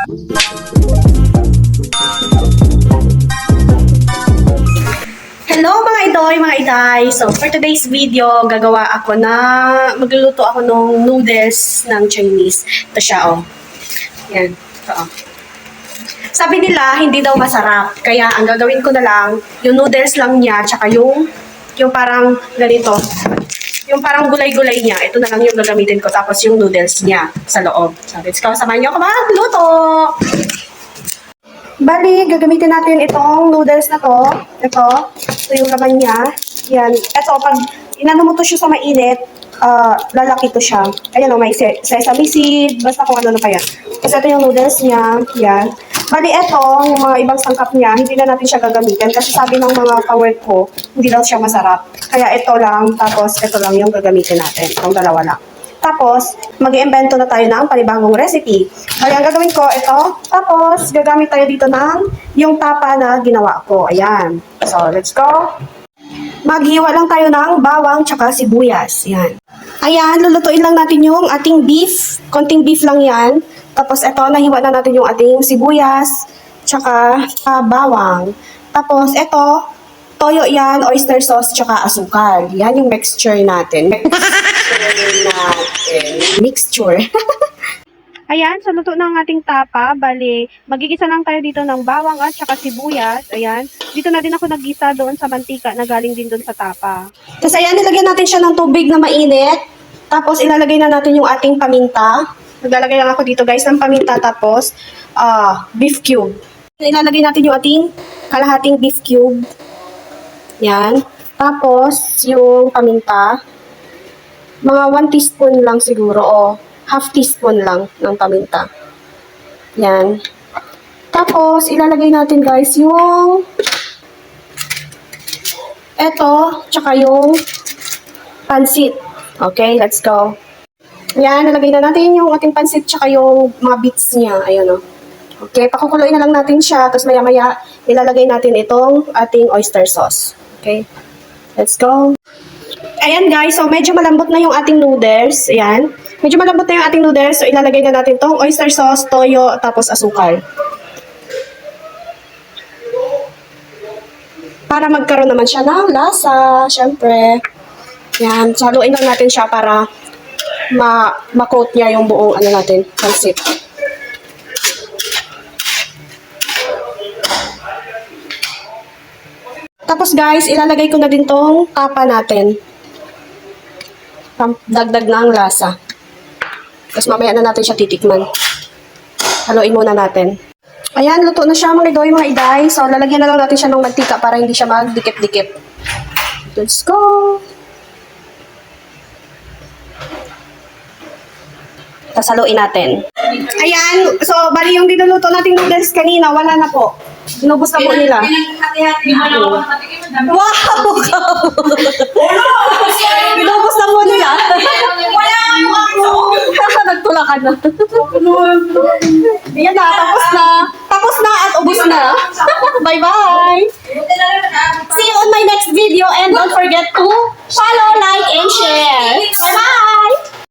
Hello mga idoy, mga iday! So for today's video, magluluto ako ng noodles ng Chinese. Ito siya, oh. Yan, ito, oh. Sabi nila, hindi daw masarap. Kaya ang gagawin ko na lang, yung noodles lang niya, tsaka yung parang ganito. Yung parang gulay-gulay niya, ito na lang yung gagamitin ko. Tapos yung noodles niya sa loob. So let's go, samahan niyo ako magluto! Bali, gagamitin natin itong noodles na to. Ito yung laman niya. Yan. Ito, pag inano mo to siya sa mainit, lalaki to siya. Ayan o, may sesame seed, basta kung ano na kaya. Kasi ito yung noodles niya. Yan. Bali, ito, yung mga ibang sangkap niya, hindi na natin siya gagamitin. Kasi sabi ng mga ka-work ko, hindi daw siya masarap. Kaya ito lang, tapos ito lang yung gagamitin natin. Itong dalawa lang. Tapos, mag-iimbento na tayo ng panibagong recipe. Kaya ang gagawin ko, ito. Tapos, gagamit tayo dito ng yung tapa na ginawa ko. Ayan. So, let's go. Maghiwa lang tayo ng bawang tsaka sibuyas. Ayan. Ayan, lulutuin lang natin yung ating beef. Konting beef lang yan. Tapos, ito, nahiwa na natin yung ating sibuyas tsaka bawang. Tapos, ito, toyo yan, oyster sauce tsaka asukal. Yan yung mixture natin. Mixture. Ayan, so luto na ang ating tapa. Bali, magigisa lang tayo dito ng bawang at saka sibuyas. Ayan. Dito na din ako naggisa doon sa mantika na galing din doon sa tapa. Tapos ayan, nilagyan natin siya ng tubig na mainit. Tapos ilalagay na natin yung ating paminta. Naglalagay lang ako dito guys ng paminta. Tapos, beef cube. Ilalagay natin yung ating kalahating beef cube. Yan. Tapos, yung paminta. Mga 1 teaspoon lang siguro o half teaspoon lang ng paminta. Yan. Tapos, ilalagay natin guys yung eto, tsaka yung pansit. Okay, let's go. Yan, nalagay na natin yung ating pansit tsaka yung mga bits niya. Ayun o. Okay, pakukuloyin na lang natin siya. Tapos maya-maya, ilalagay natin itong ating oyster sauce. Okay, let's go. Ayan guys, so medyo malambot na yung ating noodles. Ayan. Medyo malambot na yung ating noodles. So ilalagay na natin tong oyster sauce, toyo, tapos asukal. Para magkaroon naman siya ng lasa, syempre. Ayan, saluin lang natin siya para ma-coat niya yung buong ano natin, pansit. Tapos guys, ilalagay ko na din tong tapa natin. Dagdag na ang lasa. Tapos mamaya na natin siya titikman. Haluin muna natin. Ayan, luto na siya mga idoy, mga iday. So, lalagyan na lang natin siya ng mantika para hindi siya magdikit-dikit. Let's go! Tapos haluin natin. Ayan, so bali yung dinuluto nating noodles kanina, wala na po. Inubos na po nila. Wow! Inubos na po nila. Nagtulakan na. Ayan na, tapos